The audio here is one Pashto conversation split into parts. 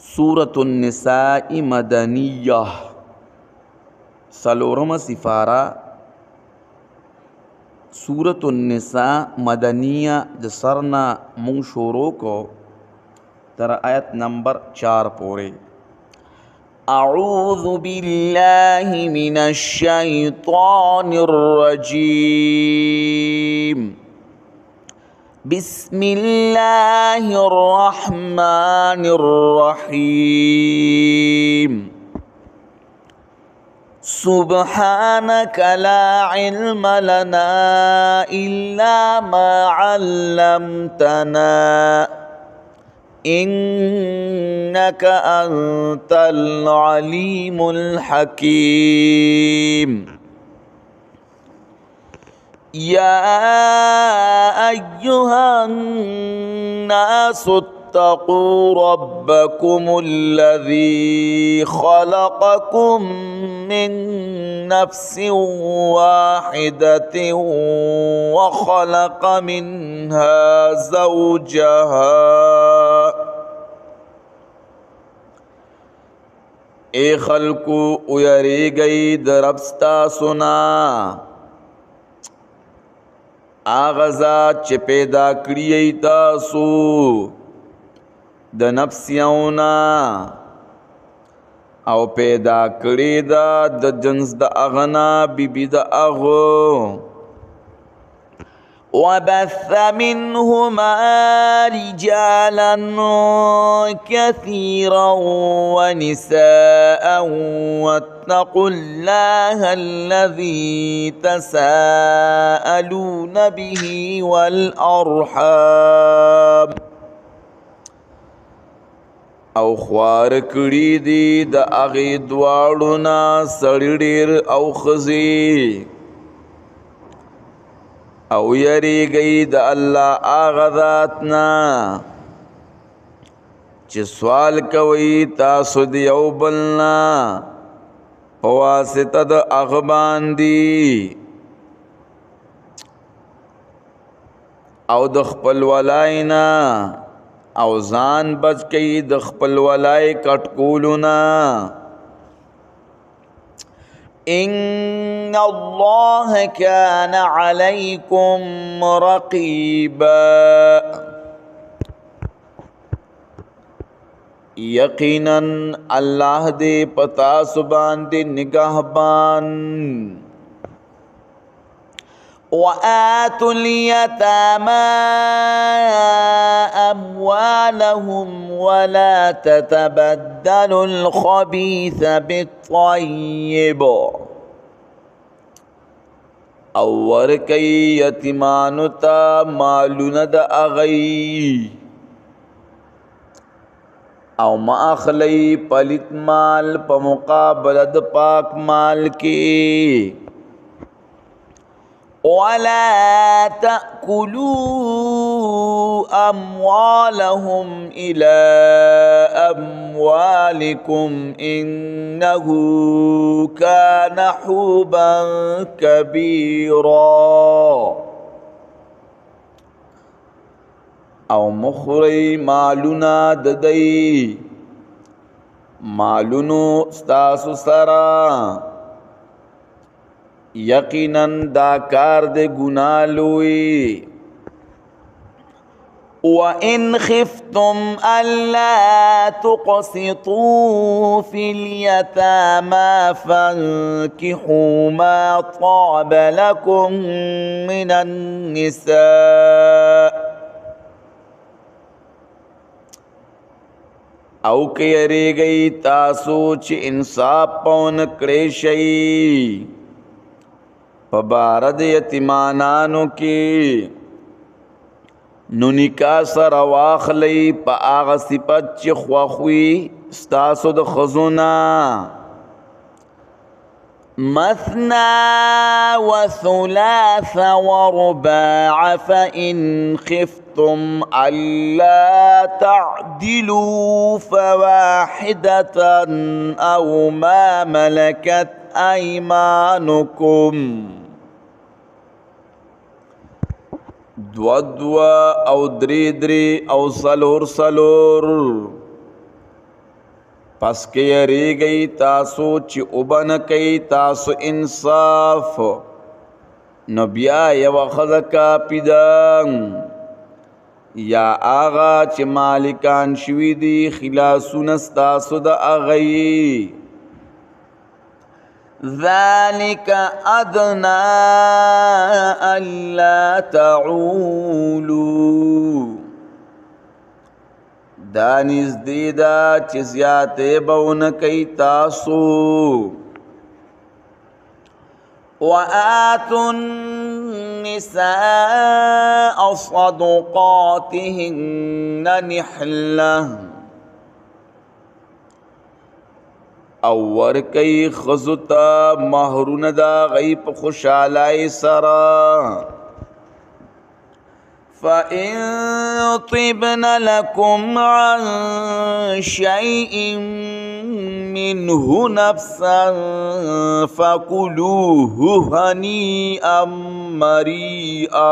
سورة النساء مدنیہ سلورم سفارہ سورة النساء مدنیہ جسرنا مون شروع کو تر آیت نمبر 4 پورے. اعوذ باللہ من الشیطان الرجیم بسم اللہ الرحمن الرحیم سبحانک لا علم لنا الا ما علمتنا انک انت العلیم الحکیم. یا ایہا الناس اتقوا ربکم الذی خلقکم من نفس واحدة وخلق منها زوجها. اے خلقو اویری گئی دربستا سنا آغازا چه پیدا کری تاسو د نفسیونا او پیدا کری دا د جنس د اغنا بی بی د اغو وبث منهما رجالا كثيرا ونساء واتقوا الله الذي تساءلون به والأرحام او خوار کړي دي د اغې دواړو سړي ډېر او ښځې او یریږئ د الله هغه ذات نه چې سوال کوئ تاسو د یو بل نه په واسطه د هغه باندې او د خپل ولای نه او ځان بچ کئ د خپل ولای کټکولو نه. ان الله كان عليكم رقيبا یقینا الله دې پتا سبحان دې نگہبان. وآتوا اليتامى أموالهم ولا تتبدلوا الخبيث بالطيب او ورکی یتیمانو تا مالون د اغی او ما اخلی پلیت مال پا مقابل د پاک مال کی. ولا تأكلوا أموالهم إلى أموالكم إنه كان حوبا كبيرا او مخری مالونا ددئی مالونو ستاسو سرا یقیناً دا کار دے گناہ لوئی. وَإِنْ خِفْتُمْ أَلَّا تُقْسِطُوا فِي الْيَتَامَى فَانكِحُوا مَا طَابَ لَكُم مِّنَ النِّسَاءِ او کہ یریږئ تاسو چې انصاف پون کړی شئ په باره د یتیمانانو کې نو نکاح سره واخلئ په هغه صفت چې خوښ وي ستاسو د ښځو نه. مثنى وثلاث ورباع فإن خفتم ألا تعدلوا فواحدة أو ما ملكت أيمانكم. دو دو او درې درې او څلور څلور پس کې یریږئ تاسو چې اوبه نه کوي تاسو انصاف نو بیا یوه ښځه کافي ده یا هغه چې مالکان شوي دي خلاصونه ستاسو د هغه ذلك ادنى الا تعولوا دا نږدې ده چې زیاتې به ونه کوي تاسو وآتوا النساء صدقاتهن نحلة او ورکی ښځو ته مهرونه د هغوی په خوشحالۍ سره فإن طبن لكم عن شيء منه نفسا فكلوه هنيئا مريئا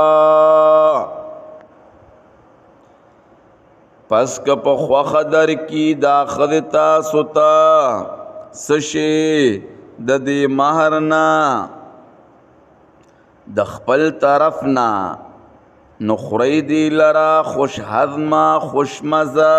پس که په خوښه درکي دا ښځې تاسو ته څه شی د دې مهر نه د خپل طرف نه نو خورئ دې لره خوش هضمه خوش مزه